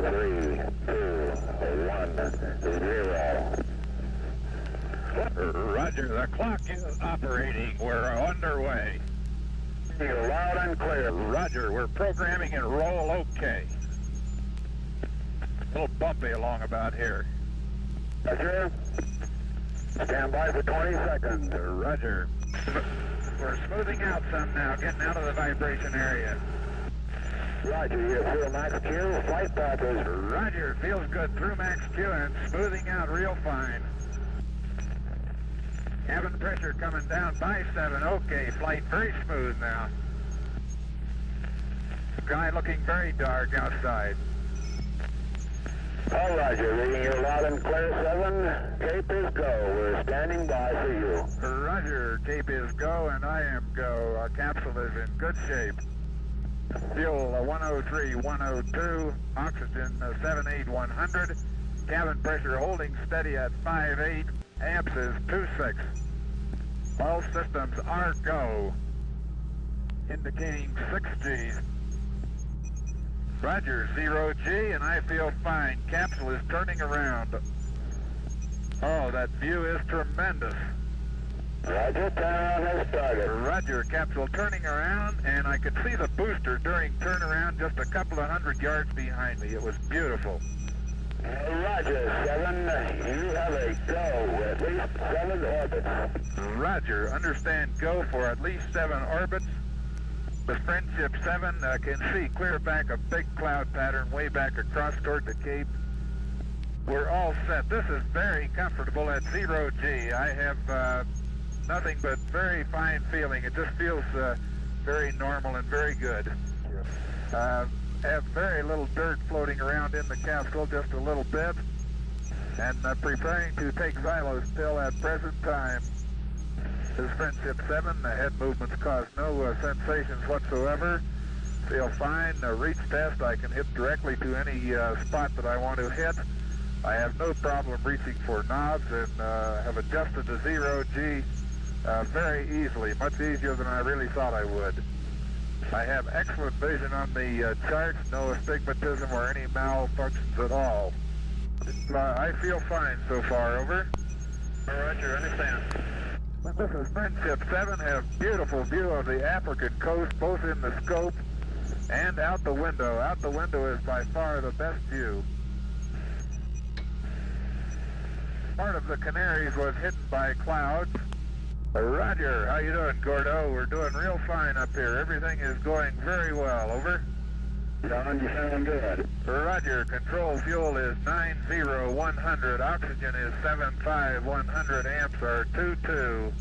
3, 2, 1, 0. Roger, the clock is operating. We're underway. You're loud and clear. Roger, we're programming and roll okay. A little bumpy along about here. Roger. Stand by for 20 seconds. Roger. We're smoothing out some now, getting out of the vibration area. Roger, you feel max Q, flight path is... Roger, feels good through max Q and smoothing out real fine. Cabin pressure coming down by 7. Okay, flight very smooth now. Sky looking very dark outside. All Roger, reading you loud and clear 7. Cape is go. We're standing by for you. Roger, Cape is go and I am go. Our capsule is in good shape. Fuel 103, 102, oxygen 78,100. Cabin pressure holding steady at 5.8. Amps is 2.6. All systems are go, indicating 6 Gs. Roger, 0 G, and I feel fine. Capsule is turning around. Oh, that view is tremendous. Roger, turnaround has started. Roger, capsule turning around, and I could see the booster during turnaround just a couple of 100 yards behind me. It was beautiful. Roger, 7. You have a go, at least 7 orbits. Roger, understand go for at least 7 orbits. The Friendship 7 can see clear back a big cloud pattern way back across toward the Cape. We're all set. This is very comfortable at 0 G. I have nothing but very fine feeling. It just feels very normal and very good. Have very little dirt floating around in the capsule, just a little bit, and preparing to take xylos still at present time. This is Friendship 7. The head movements cause no sensations whatsoever. Feel fine. Reach test, I can hit directly to any spot that I want to hit. I have no problem reaching for knobs and have adjusted to 0 G very easily, much easier than I really thought I would. I have excellent vision on the charts, no astigmatism or any malfunctions at all. I feel fine so far, over. Roger, understand. This is Friendship 7, have beautiful view of the African coast, both in the scope and out the window. Out the window is by far the best view. Part of the Canaries was hidden by clouds. Roger, how you doing, Gordo? We're doing real fine up here. Everything is going very well, over. John, you sound good. Roger, control fuel is 90,100, oxygen is 75,100, amps are 22.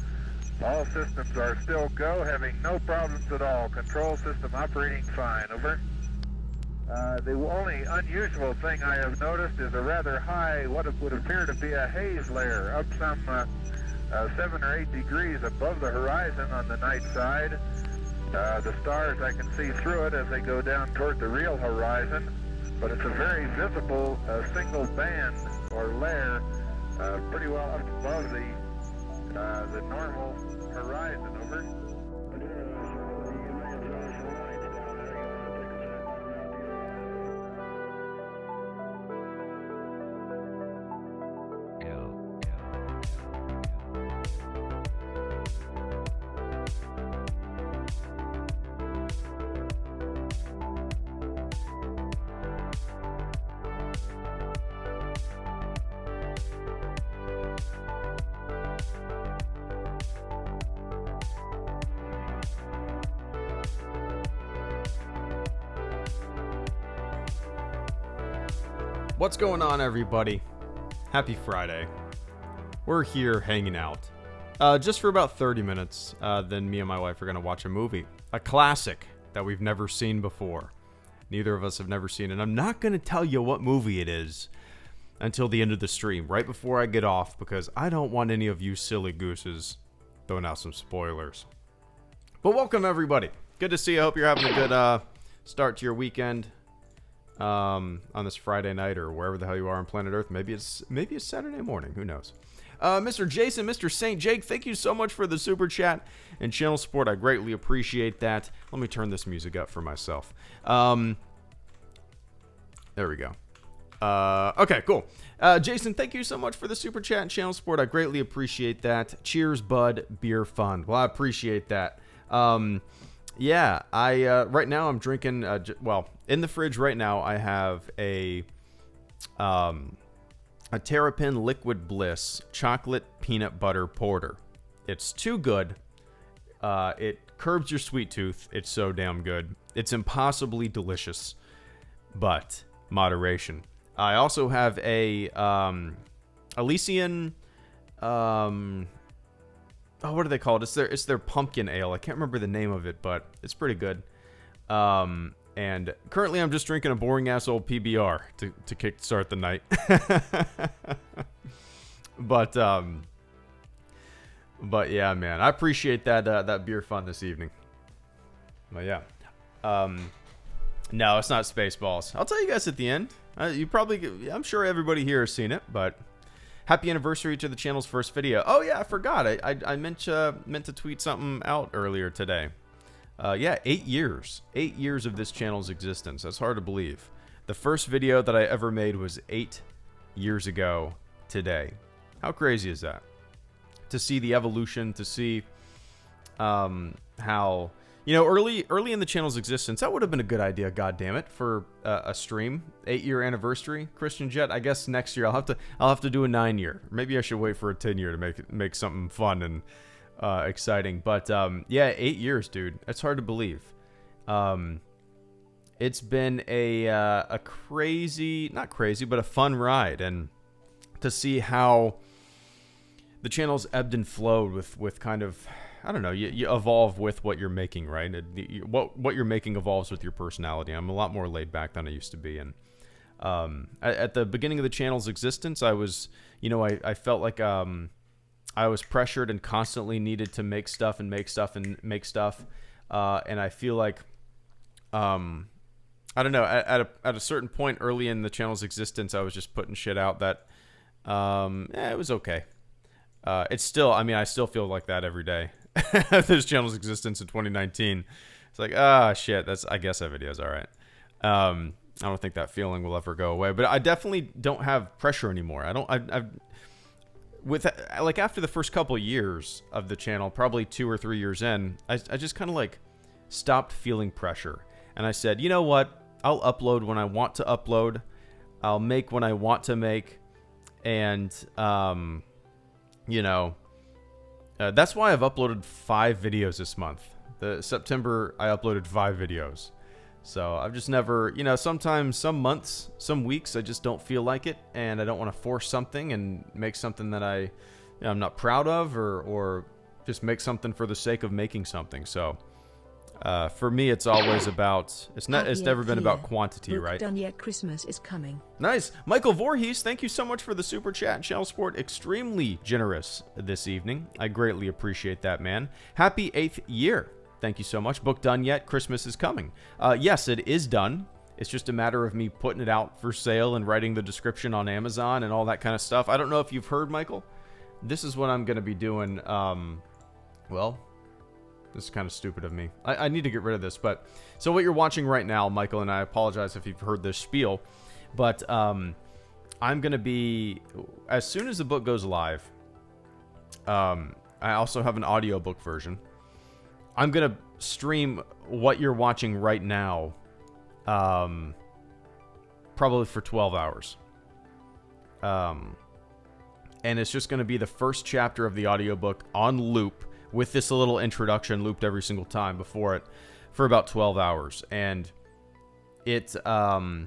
All systems are still go, having no problems at all. Control system operating fine, over. The only unusual thing I have noticed is a rather high, what would appear to be a haze layer, up some 7 or 8 degrees above the horizon on the night side. The stars, I can see through it as they go down toward the real horizon, but it's a very visible single band or layer pretty well up above the normal horizon, over. What's going on, everybody? Happy Friday. We're here hanging out. Just for about 30 minutes, then me and my wife are going to watch a movie. A classic that we've never seen before. Neither of us have never seen it. I'm not going to tell you what movie it is until the end of the stream, right before I get off, because I don't want any of you silly gooses throwing out some spoilers. But welcome, everybody. Good to see you. I hope you're having a good start to your weekend. On this Friday night or wherever the hell you are on planet Earth. Maybe it's Saturday morning. Who knows? Mr. Jason, Mr. St. Jake, thank you so much for the super chat and channel support. I greatly appreciate that. Let me turn this music up for myself. There we go. Okay, cool. Jason, thank you so much for the super chat and channel support. I greatly appreciate that. Cheers, bud. Beer fund. Well, I appreciate that. Yeah, right now I'm drinking, well, in the fridge right now I have a Terrapin Liquid Bliss chocolate peanut butter porter. It's too good. It curbs your sweet tooth. It's so damn good. It's impossibly delicious, but moderation. I also have a Elysian, oh, what do they call it? It's their pumpkin ale. I can't remember the name of it, but it's pretty good. And currently I'm just drinking a boring ass old PBR to kickstart the night. But yeah, man, I appreciate that beer fun this evening. But yeah, no, it's not Spaceballs. I'll tell you guys at the end. I'm sure everybody here has seen it, but happy anniversary to the channel's first video. Oh yeah, I forgot. I meant to tweet something out earlier today. Yeah, 8 years. 8 years of this channel's existence. That's hard to believe. The first video that I ever made was 8 years ago today. How crazy is that? To see the evolution, to see how, you know, early in the channel's existence, that would have been a good idea, goddammit, for a stream. 8-year anniversary, Christian Jet. I guess next year I'll have to do a 9-year. Maybe I should wait for a 10-year to make something fun and exciting. But yeah, 8 years, dude. It's hard to believe. It's been a crazy, not crazy, but a fun ride, and to see how the channel's ebbed and flowed with kind of, I don't know, you evolve with what you're making, right? What you're making evolves with your personality. I'm a lot more laid back than I used to be, and at the beginning of the channel's existence, I was, you know, I felt like I was pressured and constantly needed to make stuff, and I feel like I don't know, at a certain point early in the channel's existence, I was just putting shit out that it was okay. It's still, I mean, I still feel like that every day. This channel's existence in 2019. It's like, shit, I guess that video's all right. I don't think that feeling will ever go away, but I definitely don't have pressure anymore. Like after the first couple years of the channel, probably 2 or 3 years in, I just kind of like stopped feeling pressure. And I said, you know what? I'll upload when I want to upload. I'll make when I want to make. And, you know, that's why I've uploaded 5 videos this month. September, I uploaded 5 videos. So I've just never, you know, sometimes, some months, some weeks, I just don't feel like it, and I don't want to force something and make something that I'm not proud of, or just make something for the sake of making something. So for me, it's always about, it's never been about quantity, Book right? Done yet, Christmas is coming. Nice. Michael Voorhees, thank you so much for the super chat and channel support. Extremely generous this evening. I greatly appreciate that, man. Happy 8th year. Thank you so much. Book done yet? Christmas is coming. Yes, it is done. It's just a matter of me putting it out for sale and writing the description on Amazon and all that kind of stuff. I don't know if you've heard, Michael. This is what I'm going to be doing. Well, this is kind of stupid of me. I need to get rid of this. But so what you're watching right now, Michael, and I apologize if you've heard this spiel, but I'm going to be, as soon as the book goes live, I also have an audiobook version. I'm going to stream what you're watching right now, probably for 12 hours. And it's just going to be the first chapter of the audiobook on loop, with this little introduction looped every single time before it, for about 12 hours. And it's, yeah,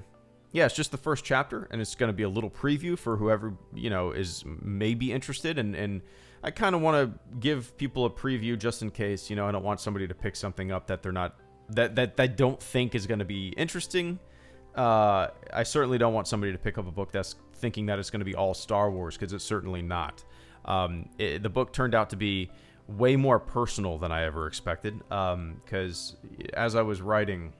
it's just the first chapter, and it's going to be a little preview for whoever, you know, is maybe interested. And I kind of want to give people a preview just in case, you know, I don't want somebody to pick something up that they're not, that I don't think is going to be interesting. I certainly don't want somebody to pick up a book that's thinking that it's going to be all Star Wars, because it's certainly not. The book turned out to be way more personal than I ever expected, because as I was writing,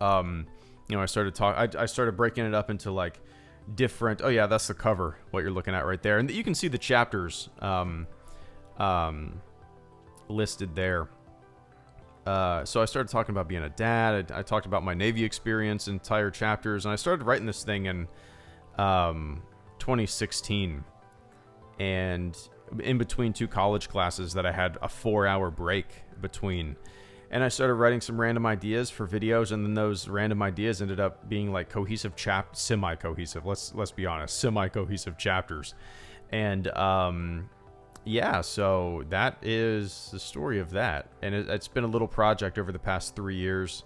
you know, I started breaking it up into like different, oh yeah, that's the cover, what you're looking at right there, and you can see the chapters listed there. So I started talking about being a dad. I talked about my Navy experience, entire chapters, and I started writing this thing, and 2016, and in between two college classes that I had a 4-hour break between, and I started writing some random ideas for videos, and then those random ideas ended up being like semi-cohesive, let's be honest, semi-cohesive chapters. And yeah, so that is the story of that, and it's been a little project over the past 3 years,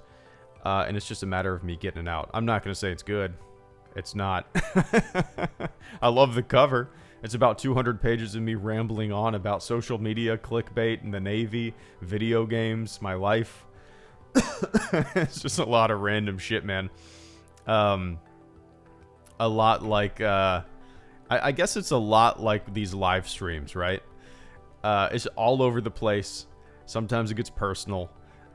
and it's just a matter of me getting it out. I'm not going to say it's good. It's not. I love the cover. It's about 200 pages of me rambling on about social media, clickbait, and the Navy, video games, my life. It's just a lot of random shit, man. A lot like, I guess it's a lot like these live streams, right? It's all over the place. Sometimes it gets personal.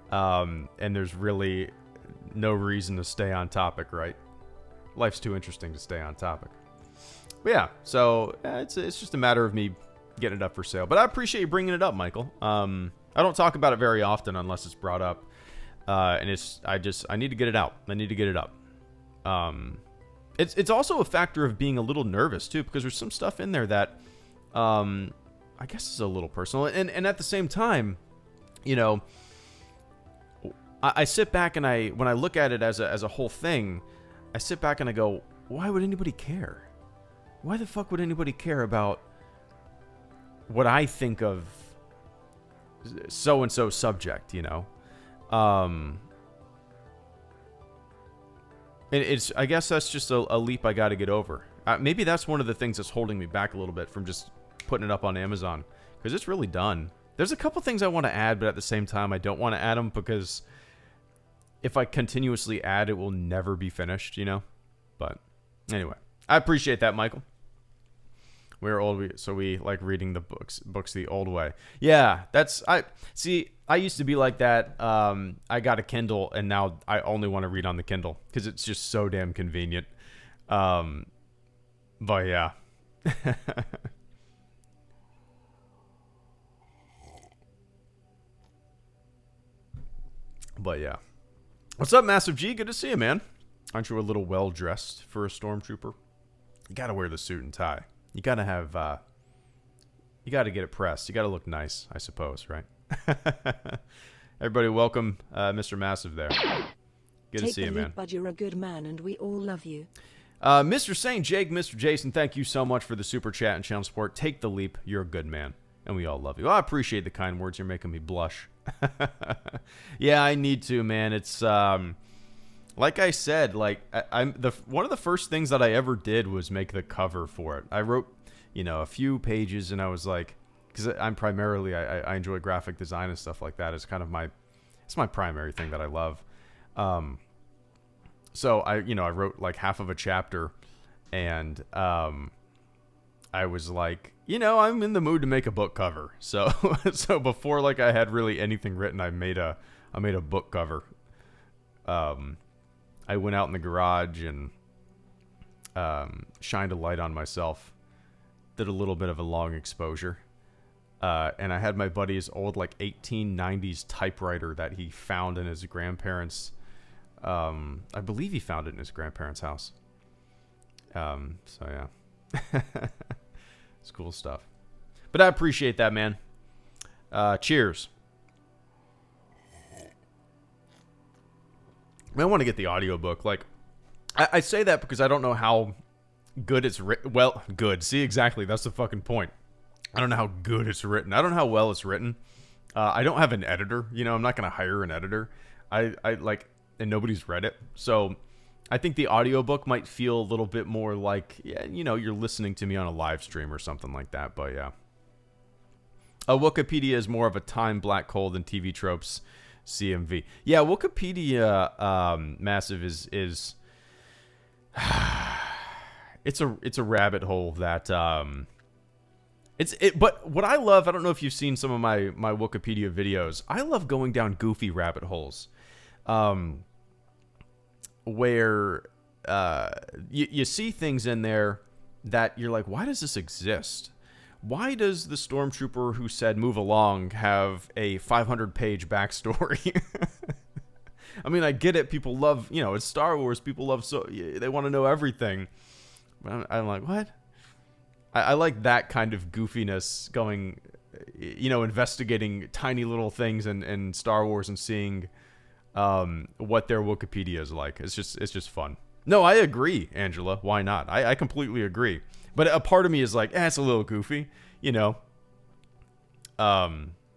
And there's really no reason to stay on topic, right? Life's too interesting to stay on topic. But yeah, so it's just a matter of me getting it up for sale. But I appreciate you bringing it up, Michael. I don't talk about it very often unless it's brought up. And I need to get it out. I need to get it up. It's also a factor of being a little nervous too, because there's some stuff in there that I guess is a little personal. And at the same time, you know, I sit back and when I look at it as a whole thing, I sit back and I go, why would anybody care? Why the fuck would anybody care about what I think of so-and-so subject, you know? I guess that's just a leap I got to get over. Maybe that's one of the things that's holding me back a little bit from just putting it up on Amazon, because it's really done. There's a couple things I want to add, but at the same time, I don't want to add them, because if I continuously add, it will never be finished, you know? But anyway, I appreciate that, Michael. We're old, so we like reading the books the old way. Yeah, I used to be like that. I got a Kindle, and now I only want to read on the Kindle because it's just so damn convenient. But yeah. But yeah. What's up, Massive G? Good to see you, man. Aren't you a little well-dressed for a stormtrooper? You gotta wear the suit and tie. You gotta have, you gotta get it pressed. You gotta look nice, I suppose, right? Everybody, welcome Mr. Massive there. Good to see you, man. But you're a good man, and we all love you. Mr. St. Jake, Mr. Jason, thank you so much for the super chat and channel support. Take the leap. You're a good man, and we all love you. I appreciate the kind words. You're making me blush. Yeah, I need to, man. It's like I said, like one of the first things that I ever did was make the cover for it. I wrote, you know, a few pages, and I was like, because I'm primarily I enjoy graphic design and stuff like that. It's kind of it's my primary thing that I love. So I wrote like half of a chapter, and I was like, you know, I'm in the mood to make a book cover. So so before like I had really anything written, I made a book cover. I went out in the garage and shined a light on myself, did a little bit of a long exposure, and I had my buddy's old like 1890s typewriter that he found in his grandparents'. I believe he found it in his grandparents' house. So yeah. It's cool stuff. But I appreciate that, man. Cheers. I want to get the audiobook. Like, I say that because I don't know how good it's written. Well, good. See, exactly. That's the fucking point. I don't know how good it's written. I don't know how well it's written. I don't have an editor. You know, I'm not going to hire an editor. I like, and nobody's read it. So I think the audiobook might feel a little bit more like, yeah, you know, you're listening to me on a live stream or something like that. But yeah. Wikipedia is more of a time black hole than TV tropes. CMV. Yeah, Wikipedia Massive is it's a rabbit hole that but what I love, I don't know if you've seen some of my Wikipedia videos. I love going down goofy rabbit holes. Where you see things in there that you're like, why does this exist? Why does the stormtrooper who said move along have a 500-page backstory? I mean, I get it. People love, you know, it's Star Wars. People love, so they want to know everything. I'm like, what? I like that kind of goofiness going, investigating tiny little things in Star Wars and seeing what their Wikipedia is like. It's just fun. No, I agree, Angela. Why not? I completely agree. But a part of me is like, it's a little goofy, But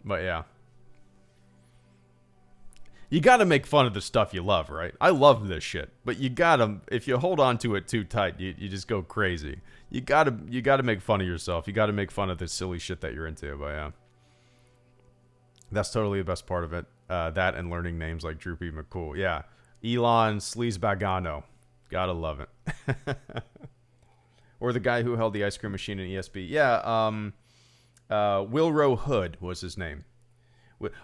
yeah. You gotta make fun of the stuff you love, right? I love this shit. But you gotta, if you hold on to it too tight, you just go crazy. You gotta make fun of yourself. You gotta make fun of the silly shit that you're into, but yeah. That's totally the best part of it. That and learning names like Droopy McCool. Yeah. Elon Sleazebagano. Gotta love it. Or the guy who held the ice cream machine in ESB. Yeah, Wilro Hood was his name.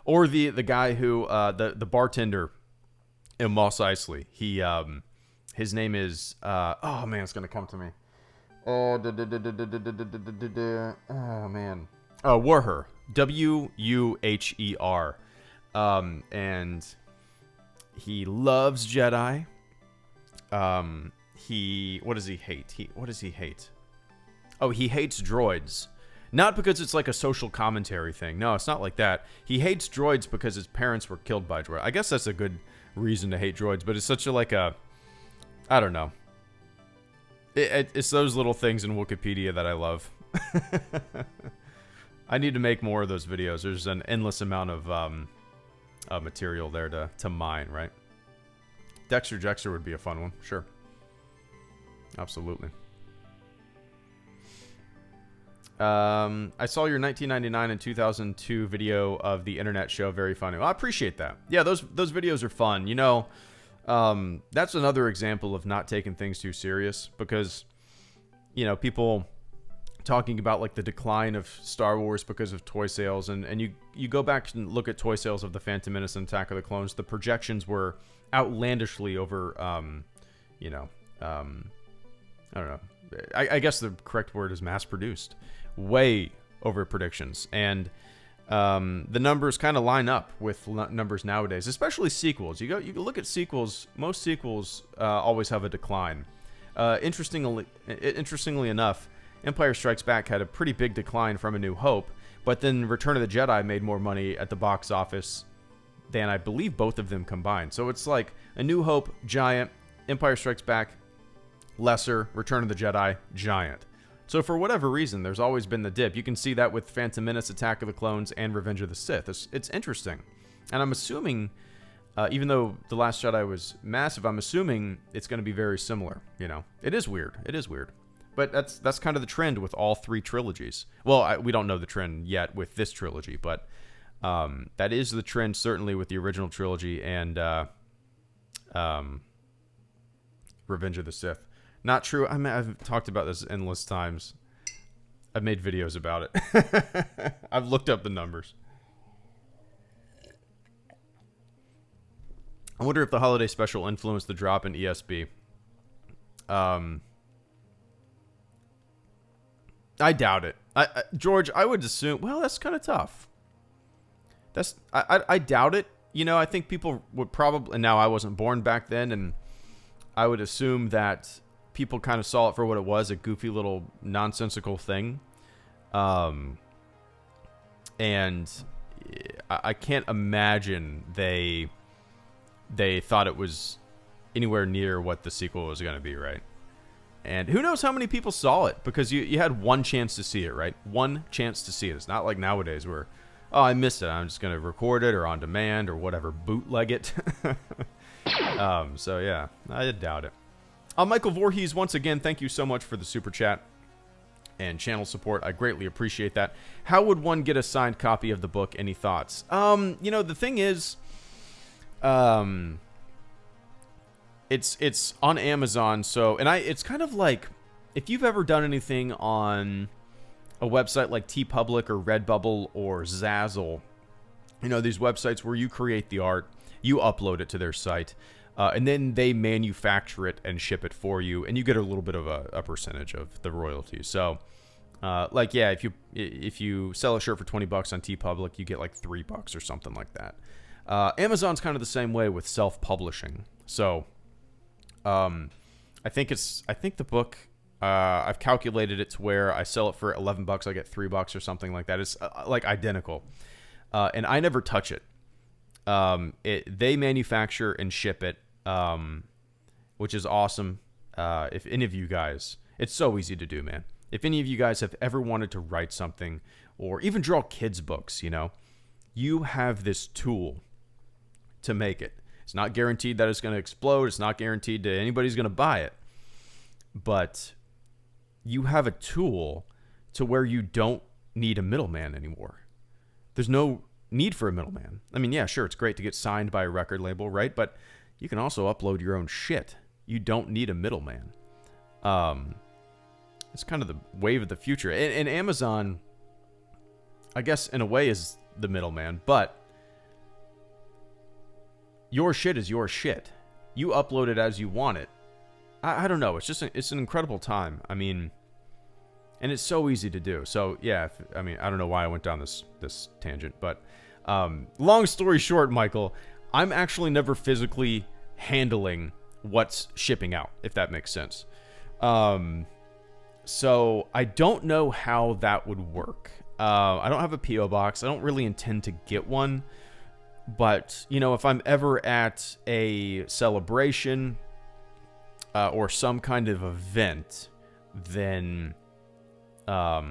Or the guy who, the bartender in Mos Eisley. His name is, oh man, it's gonna come to me. Oh man. Wuher. Wuher. And he loves Jedi. What does he hate? What does he hate? Oh, he hates droids. Not because it's like a social commentary thing. No, it's not like that. He hates droids because his parents were killed by droids. I guess that's a good reason to hate droids, but it's such a I don't know. It's those little things in Wikipedia that I love. I need to make more of those videos. There's an endless amount of material there to mine, right? Dexter Jexter would be a fun one, sure. Absolutely. I saw your 1999 and 2002 video of the internet show. Very funny. Well, I appreciate that. Yeah, those videos are fun. That's another example of not taking things too serious because, people talking about like the decline of Star Wars because of toy sales, and you go back and look at toy sales of the Phantom Menace and Attack of the Clones. The projections were outlandishly over, I don't know. I guess the correct word is mass-produced. Way over predictions. And the numbers kind of line up with numbers nowadays, especially sequels. You look at sequels. Most sequels always have a decline. Interestingly enough, Empire Strikes Back had a pretty big decline from A New Hope, but then Return of the Jedi made more money at the box office than I believe both of them combined. So it's like A New Hope, giant. Empire Strikes Back, lesser. Return of the Jedi, giant. So for whatever reason, there's always been the dip. You can see that with Phantom Menace, Attack of the Clones, and Revenge of the Sith. It's interesting. And I'm assuming, even though The Last Jedi was massive, I'm assuming it's going to be very similar. It is weird. It is weird. But that's kind of the trend with all three trilogies. Well, we don't know the trend yet with this trilogy, but that is the trend certainly with the original trilogy and Revenge of the Sith. Not true. I've talked about this endless times. I've made videos about it. I've looked up the numbers. I wonder if the holiday special influenced the drop in ESB. I doubt it. George, I would assume... Well, that's kind of tough. I doubt it. I think people would probably... Now, I wasn't born back then, and I would assume that people kind of saw it for what it was, a goofy little nonsensical thing. And I can't imagine they thought it was anywhere near what the sequel was going to be, right? And who knows how many people saw it, because you had one chance to see it, right? One chance to see it. It's not like nowadays where, oh, I missed it, I'm just going to record it or on demand or whatever, bootleg it. So yeah, I doubt it. Michael Voorhees, once again, thank you so much for the super chat and channel support. I greatly appreciate that. How would one get a signed copy of the book? Any thoughts? The thing is, it's on Amazon, so, and it's kind of like, if you've ever done anything on a website like TeePublic or Redbubble or Zazzle, these websites where you create the art, you upload it to their site, and then they manufacture it and ship it for you, and you get a little bit of a percentage of the royalties. So, yeah, if you sell a shirt for $20 on TeePublic, you get like $3 or something like that. Amazon's kind of the same way with self-publishing. So, I think the book, I've calculated it to where I sell it for $11, I get $3 or something like that. It's like identical. And I never touch it. They manufacture and ship it, which is awesome. If any of you guys, it's so easy to do, man. If any of you guys have ever wanted to write something or even draw kids' books, you have this tool to make it. It's not guaranteed that it's going to explode. It's not guaranteed that anybody's going to buy it. But you have a tool to where you don't need a middleman anymore. There's no need for a middleman. I mean, yeah, sure, it's great to get signed by a record label, right? But you can also upload your own shit. You don't need a middleman. It's kind of the wave of the future. And Amazon, I guess, in a way, is the middleman, but your shit is your shit. You upload it as you want it. I don't know. It's an incredible time. I mean, and it's so easy to do. So yeah, I don't know why I went down this tangent, but long story short, Michael, I'm actually never physically handling what's shipping out, if that makes sense. So I don't know how that would work. I don't have a PO box. I don't really intend to get one, but if I'm ever at a celebration or some kind of event, then I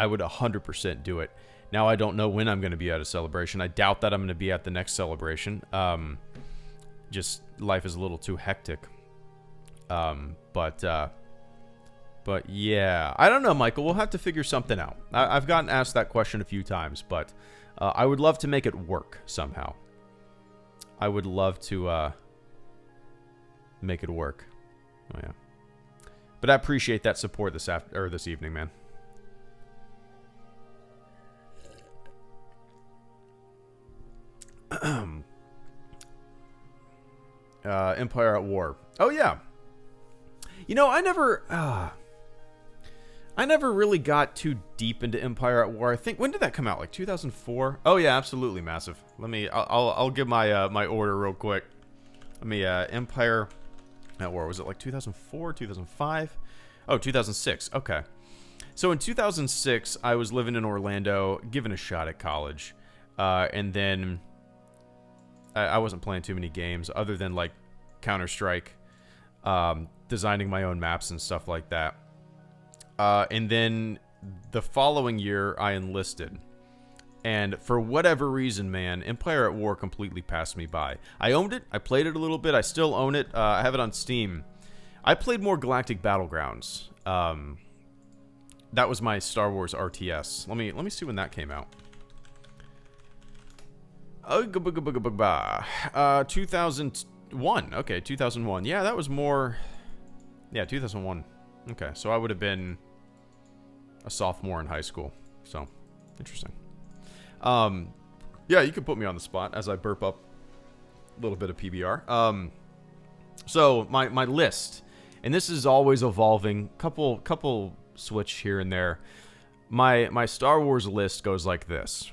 would 100% do it. Now, I don't know when I'm going to be at a celebration. I doubt that I'm going to be at the next celebration. Just life is a little too hectic. But yeah, I don't know, Michael. We'll have to figure something out. I've gotten asked that question a few times, but I would love to make it work somehow. I would love to make it work. Oh yeah. But I appreciate that support this evening, man. Empire at War. Oh yeah. I never really got too deep into Empire at War. I think, when did that come out? Like 2004? Oh yeah, absolutely massive. I'll give my my order real quick. Empire at War, was it like 2004, 2005? Oh, 2006. Okay. So in 2006, I was living in Orlando, giving a shot at college. And then I wasn't playing too many games other than like Counter-Strike, designing my own maps and stuff like that. And then the following year, I enlisted. And for whatever reason, man, Empire at War completely passed me by. I owned it. I played it a little bit. I still own it. I have it on Steam. I played more Galactic Battlegrounds. That was my Star Wars RTS. Let me see when that came out. 2001. Okay, 2001. Yeah, that was more... Yeah, 2001. Okay, so I would have been a sophomore in high school. So, interesting. Yeah, you can put me on the spot as I burp up a little bit of PBR. So, my list, and this is always evolving, couple switch here and there. My Star Wars list goes like this.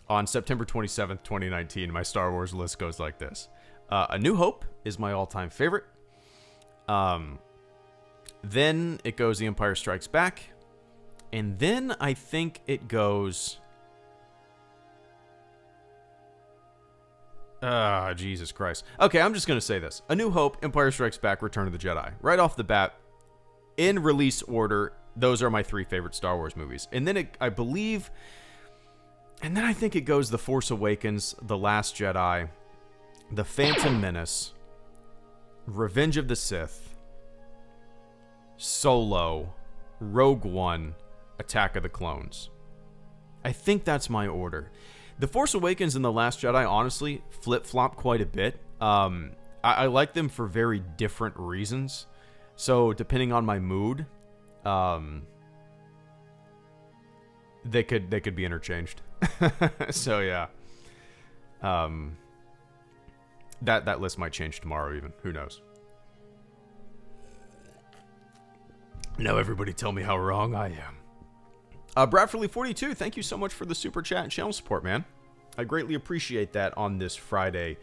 On September 27th, 2019, my Star Wars list goes like this. A New Hope is my all-time favorite. Then it goes The Empire Strikes Back. And then I think it goes... Jesus Christ. Okay, I'm just going to say this. A New Hope, Empire Strikes Back, Return of the Jedi. Right off the bat, in release order, those are my three favorite Star Wars movies. And then I believe... And then I think it goes The Force Awakens, The Last Jedi, The Phantom Menace, Revenge of the Sith, Solo, Rogue One, Attack of the Clones. I think that's my order. The Force Awakens and The Last Jedi, honestly, flip-flop quite a bit. I like them for very different reasons. So, depending on my mood, they could be interchanged. So, yeah. That list might change tomorrow even. Who knows? Now everybody tell me how wrong I am. Bradfordly42, thank you so much for the super chat and channel support, man. I greatly appreciate that on this Friday.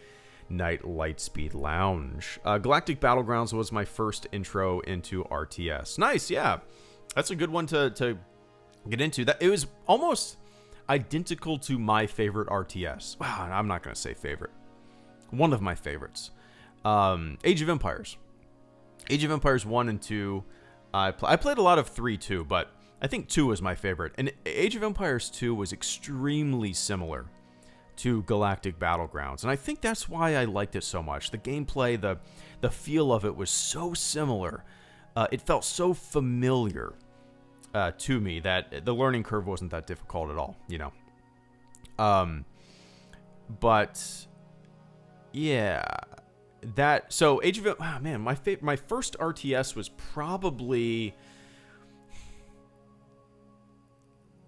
night Lightspeed Lounge. Galactic Battlegrounds was my first intro into RTS. Nice, yeah. That's a good one to get into. That it was almost identical to my favorite RTS. Wow, I'm not going to say favorite. One of my favorites. Age of Empires. Age of Empires 1 and 2. I played a lot of 3 too, but I think 2 was my favorite. And Age of Empires 2 was extremely similar to Galactic Battlegrounds. And I think that's why I liked it so much. The gameplay, the feel of it was so similar. It felt so familiar to me that the learning curve wasn't that difficult at all, you know. But yeah, so Age of man, my first RTS was probably.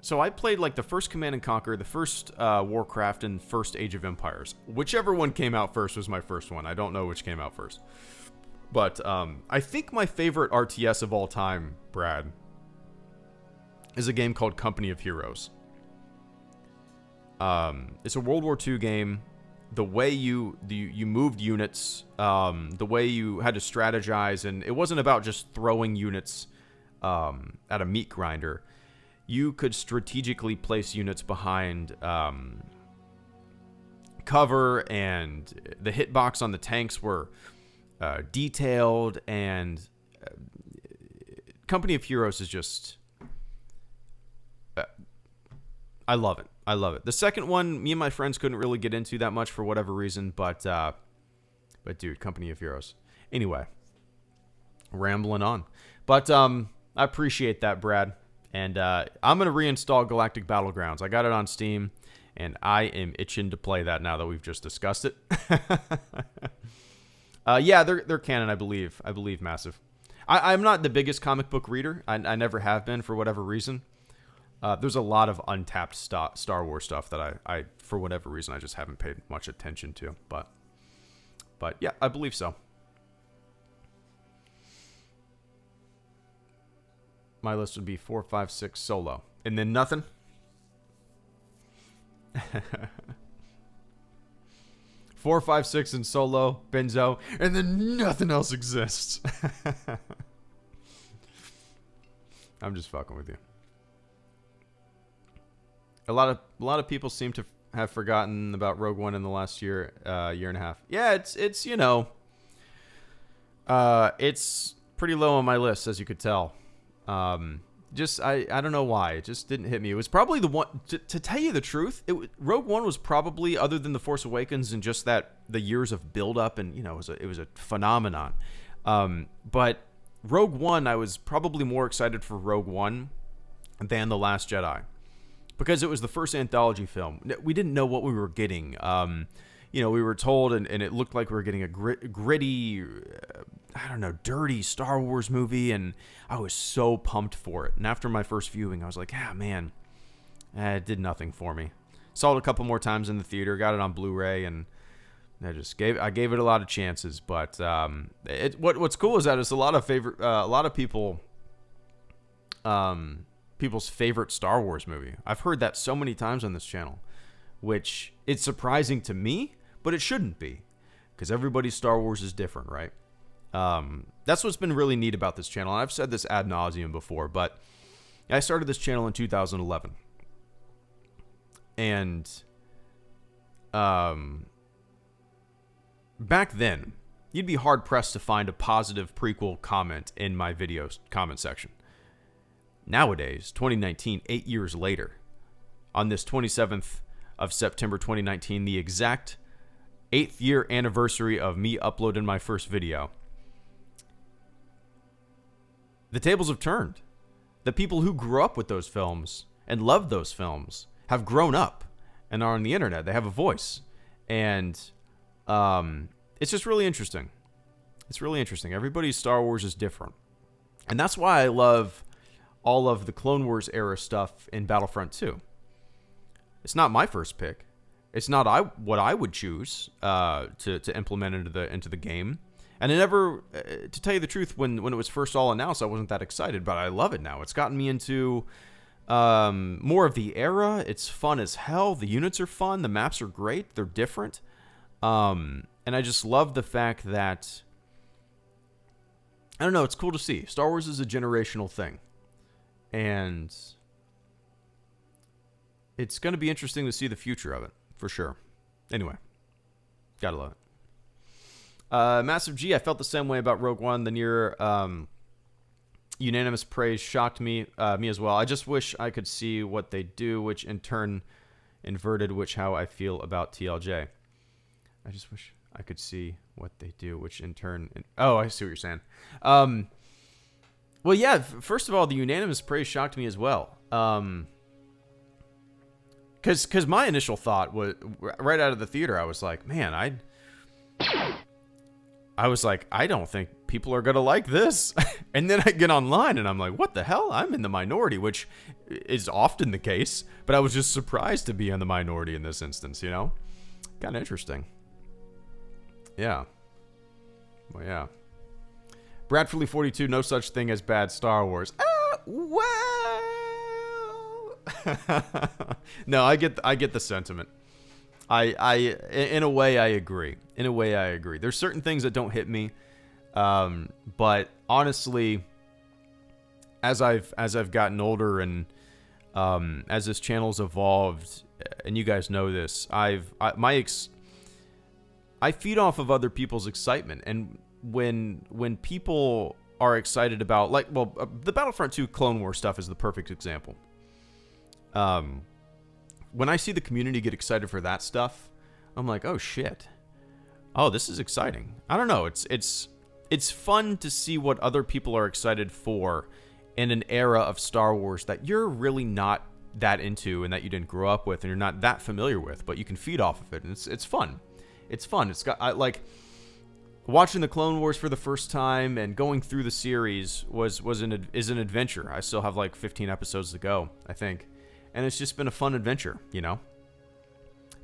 So I played like the first Command and Conquer, the first Warcraft, and first Age of Empires. Whichever one came out first was my first one. I don't know which came out first. But I think my favorite RTS of all time, Brad, is a game called Company of Heroes. It's a World War II game. The way you moved units, the way you had to strategize, and it wasn't about just throwing units at a meat grinder. You could strategically place units behind cover, and the hitbox on the tanks were detailed, and Company of Heroes is just... I love it. I love it. The second one, me and my friends couldn't really get into that much for whatever reason, but dude, Company of Heroes. Anyway, rambling on. But I appreciate that, Brad. And I'm going to reinstall Galactic Battlegrounds. I got it on Steam, and I am itching to play that now that we've just discussed it. Yeah, they're canon, I believe. I believe massive. I'm not the biggest comic book reader. I never have been for whatever reason. There's a lot of untapped Star Wars stuff that I for whatever reason, I just haven't paid much attention to. But yeah, I believe so. My list would be 4, 5, 6 solo. And then nothing? 4, 5, 6 in solo, Benzo, and then nothing else exists. I'm just fucking with you. A lot of people seem to have forgotten about Rogue One in the last year and a half. Yeah, it's you know, it's pretty low on my list, as you could tell. Just I don't know why, it just didn't hit me. It was probably the one to tell you the truth. Rogue One was probably, other than The Force Awakens and just that the years of build up, and you know, it was a phenomenon. But Rogue One, I was probably more excited for Rogue One than The Last Jedi, because it was the first anthology film. We didn't know what we were getting. You know, we were told, and it looked like we were getting a gritty, I don't know, dirty Star Wars movie, and I was so pumped for it. And after my first viewing, I was like, man, it did nothing for me. Saw it a couple more times in the theater, got it on Blu-ray, and I gave it a lot of chances. But what's cool is that it's a lot of people, people's favorite Star Wars movie. I've heard that so many times on this channel, which it's surprising to me, but it shouldn't be, because everybody's Star Wars is different, right? That's what's been really neat about this channel. And I've said this ad nauseum before, but I started this channel in 2011. And back then, you'd be hard-pressed to find a positive prequel comment in my videos comment section. Nowadays, 2019, 8 years later, on this 27th of September 2019, the exact 8th year anniversary of me uploading my first video, the tables have turned. The people who grew up with those films and loved those films have grown up and are on the internet. They have a voice. And it's just really interesting. It's really interesting. Everybody's Star Wars is different. And that's why I love all of the Clone Wars era stuff in Battlefront 2. It's not my first pick. It's not what I would choose to implement into the game. And I never, to tell you the truth, when it was first all announced, I wasn't that excited, but I love it now. It's gotten me into more of the era. It's fun as hell. The units are fun. The maps are great. They're different. And I just love the fact that, I don't know, it's cool to see. Star Wars is a generational thing. And it's going to be interesting to see the future of it, for sure. Anyway, gotta love it. Massive G, I felt the same way about Rogue One. The near unanimous praise shocked me as well. I just wish I could see what they do, which in turn inverted how I feel about TLJ. I just wish I could see what they do, which in turn... Oh, I see what you're saying. Well, yeah, first of all, the unanimous praise shocked me as well. Because my initial thought was, right out of the theater, I was like, man, I don't think people are going to like this. And then I get online and I'm like, what the hell? I'm in the minority, which is often the case. But I was just surprised to be in the minority in this instance, you know? Kind of interesting. Yeah. Well, yeah. Bradfordly 42, no such thing as bad Star Wars. Well. No, I get the sentiment. In a way, I agree. There's certain things that don't hit me. But honestly, as I've gotten older and as this channel's evolved, and you guys know this, I feed off of other people's excitement, and when people are excited about, like, well, the Battlefront 2 Clone Wars stuff is the perfect example. When I see the community get excited for that stuff, I'm like, oh shit, oh, this is exciting. I don't know, it's fun to see what other people are excited for in an era of Star Wars that you're really not that into and that you didn't grow up with and you're not that familiar with, but you can feed off of it, and it's fun. It's fun. It's got like watching the Clone Wars for the first time and going through the series is an adventure. I still have like 15 episodes to go, I think, and it's just been a fun adventure, you know.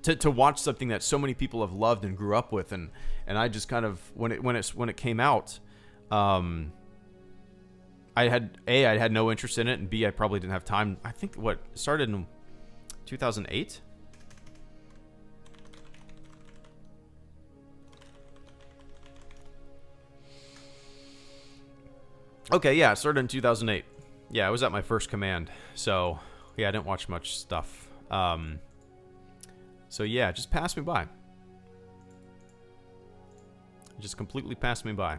To watch something that so many people have loved and grew up with, and I just kind of when it came out, I had no interest in it, and B, I probably didn't have time. I think it started in 2008. Okay, yeah, it started in 2008. Yeah, I was at my first command, so yeah, I didn't watch much stuff. So yeah, just passed me by. Just completely passed me by.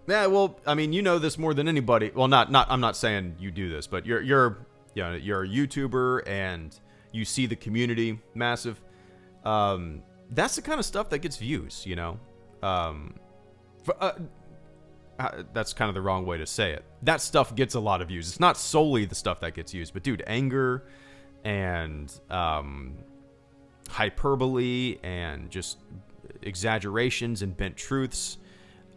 Yeah, well, I mean, you know this more than anybody. Well, I'm not saying you do this, but you're a YouTuber and you see the community massive. That's the kind of stuff that gets views, you know. That's kind of the wrong way to say it. That stuff gets a lot of views. It's not solely the stuff that gets used, but dude, anger and hyperbole and just exaggerations and bent truths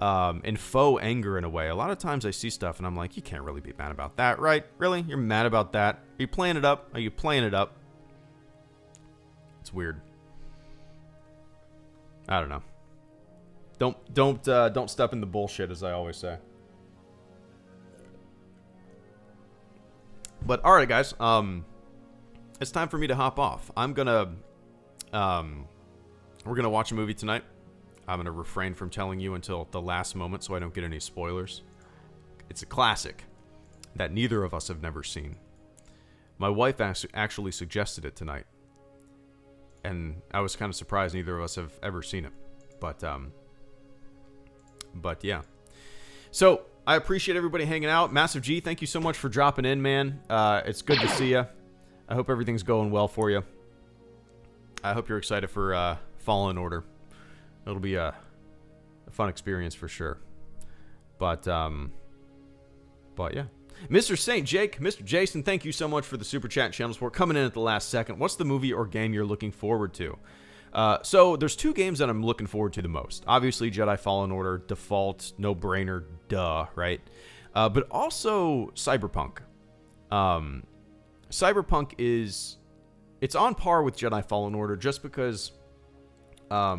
and faux anger in a way. A lot of times I see stuff and I'm like, you can't really be mad about that, right? Really? You're mad about that? Are you playing it up? Are you playing it up? It's weird. I don't know. Don't step in the bullshit, as I always say. But all right, guys. It's time for me to hop off. We're gonna watch a movie tonight. I'm gonna refrain from telling you until the last moment, so I don't get any spoilers. It's a classic that neither of us have never seen. My wife actually suggested it tonight, and I was kind of surprised neither of us have ever seen it. But yeah. So I appreciate everybody hanging out. Massive G, thank you so much for dropping in, man. It's good to see you. I hope everything's going well for you. I hope you're excited for Fallen Order. It'll be a fun experience for sure. But yeah. Mr. St. Jake, Mr. Jason, thank you so much for the super chat and channel support coming in at the last second. What's the movie or game you're looking forward to? So there's two games that I'm looking forward to the most. Obviously, Jedi Fallen Order, default, no-brainer, duh, right? But also Cyberpunk. Cyberpunk it's on par with Jedi Fallen Order just because, I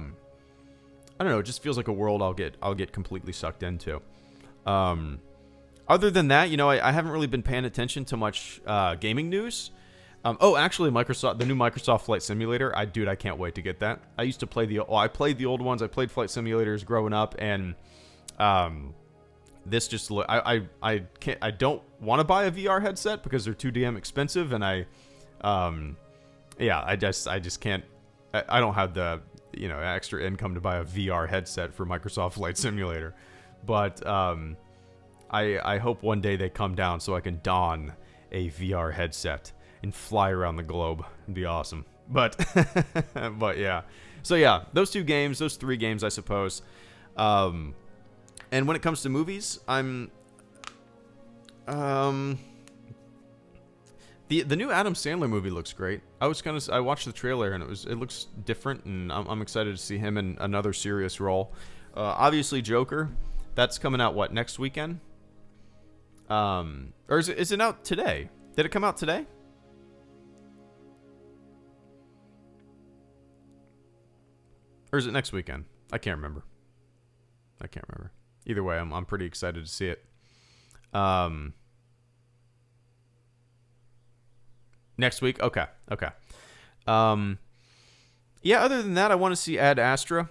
don't know, it just feels like a world I'll get completely sucked into. Other than that, you know, I haven't really been paying attention to much gaming news. Oh, actually, the new Microsoft Flight Simulator. I can't wait to get that. I used to play I played the old ones. I played flight simulators growing up, and this just I don't want to buy a VR headset because they're too damn expensive, and I just can't. I don't have the extra income to buy a VR headset for Microsoft Flight Simulator, but I hope one day they come down so I can don a VR headset and fly around the globe. It'd be awesome. But but yeah. So yeah, those 3 games, I suppose. And when it comes to movies, I'm the new Adam Sandler movie looks great. I watched the trailer and it looks different, and I'm excited to see him in another serious role. Obviously Joker, that's coming out next weekend? Or is it out today? Did it come out today? Or is it next weekend? I can't remember. Either way, I'm pretty excited to see it. Next week? Okay. Yeah, other than that, I want to see Ad Astra.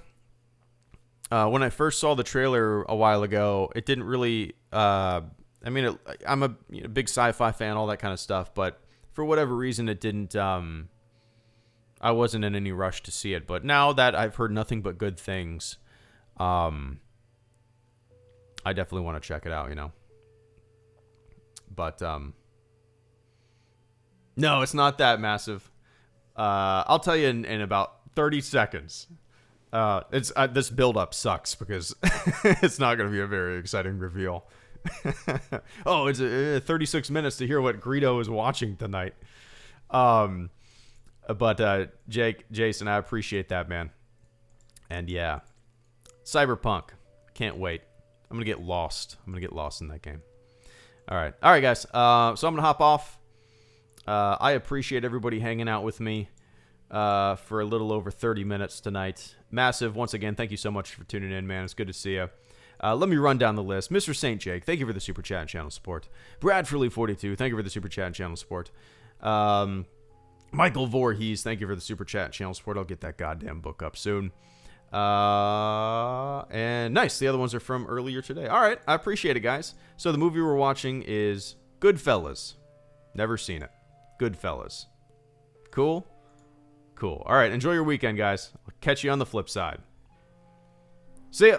When I first saw the trailer a while ago, it didn't really... I'm a big sci-fi fan, all that kind of stuff, but for whatever reason, it didn't... I wasn't in any rush to see it, but now that I've heard nothing but good things, I definitely want to check it out, But, no, it's not that massive. I'll tell you in about 30 seconds. This build-up sucks because it's not going to be a very exciting reveal. Oh, it's 36 minutes to hear what Greedo is watching tonight. But Jason, I appreciate that, man. And yeah, Cyberpunk, can't wait. I'm gonna get lost. in that game. All right, guys. So I'm gonna hop off. I appreciate everybody hanging out with me for a little over 30 minutes tonight. Massive, once again, thank you so much for tuning in, man. It's good to see you. Let me run down the list. Mr. St. Jake, thank you for the super chat and channel support. Bradfordly42, thank you for the super chat and channel support. Michael Voorhees, thank you for the super chat and channel support. I'll get that goddamn book up soon. And nice, the other ones are from earlier today. All right, I appreciate it, guys. So the movie we're watching is Goodfellas. Never seen it. Goodfellas. Cool? All right, enjoy your weekend, guys. I'll catch you on the flip side. See ya.